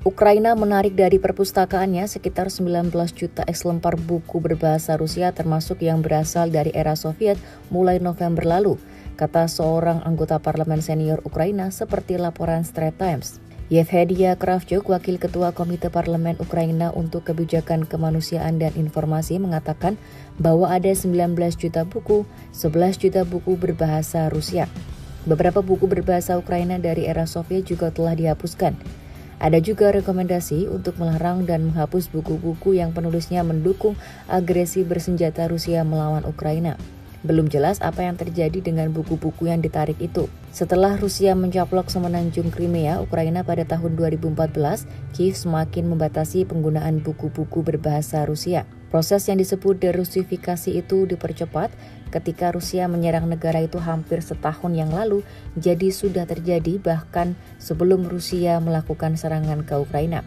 Ukraina menarik dari perpustakaannya sekitar 19 juta eksemplar buku berbahasa Rusia termasuk yang berasal dari era Soviet mulai November lalu, kata seorang anggota parlemen senior Ukraina seperti laporan Straits Times. Yevhenia Kravchuk, wakil ketua Komite Parlemen Ukraina untuk Kebijakan Kemanusiaan dan Informasi mengatakan bahwa ada 19 juta buku, 11 juta buku berbahasa Rusia. Beberapa buku berbahasa Ukraina dari era Soviet juga telah dihapuskan. Ada juga rekomendasi untuk melarang dan menghapus buku-buku yang penulisnya mendukung agresi bersenjata Rusia melawan Ukraina. Belum jelas apa yang terjadi dengan buku-buku yang ditarik itu. Setelah Rusia mencaplok semenanjung Crimea, Ukraina pada tahun 2014, Kiev semakin membatasi penggunaan buku-buku berbahasa Rusia. Proses yang disebut derusifikasi itu dipercepat ketika Rusia menyerang negara itu hampir setahun yang lalu, jadi sudah terjadi bahkan sebelum Rusia melakukan serangan ke Ukraina.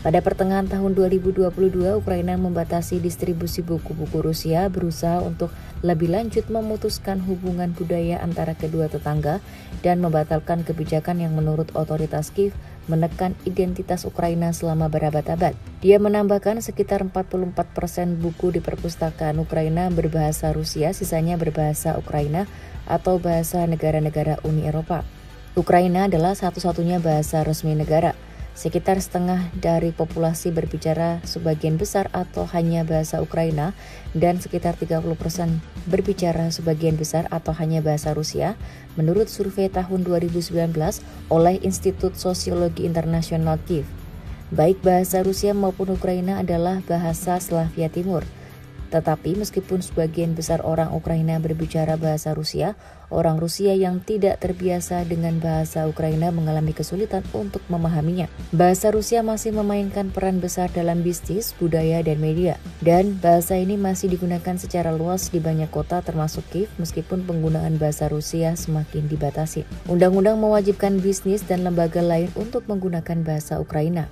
Pada pertengahan tahun 2022, Ukraina membatasi distribusi buku-buku Rusia, berusaha untuk lebih lanjut memutuskan hubungan budaya antara kedua tetangga dan membatalkan kebijakan yang menurut otoritas Kiev menekan identitas Ukraina selama berabad-abad. Dia menambahkan sekitar 44% buku di perpustakaan Ukraina berbahasa Rusia, sisanya berbahasa Ukraina atau bahasa negara-negara Uni Eropa. Ukraina adalah satu-satunya bahasa resmi negara. Sekitar setengah dari populasi berbicara sebagian besar atau hanya bahasa Ukraina dan sekitar 30% berbicara sebagian besar atau hanya bahasa Rusia, menurut survei tahun 2019 oleh Institut Sosiologi Internasional Kiev. Baik bahasa Rusia maupun Ukraina adalah bahasa Slavia Timur. Tetapi meskipun sebagian besar orang Ukraina berbicara bahasa Rusia, orang Rusia yang tidak terbiasa dengan bahasa Ukraina mengalami kesulitan untuk memahaminya. Bahasa Rusia masih memainkan peran besar dalam bisnis, budaya, dan media. Dan bahasa ini masih digunakan secara luas di banyak kota termasuk Kiev meskipun penggunaan bahasa Rusia semakin dibatasi. Undang-undang mewajibkan bisnis dan lembaga lain untuk menggunakan bahasa Ukraina.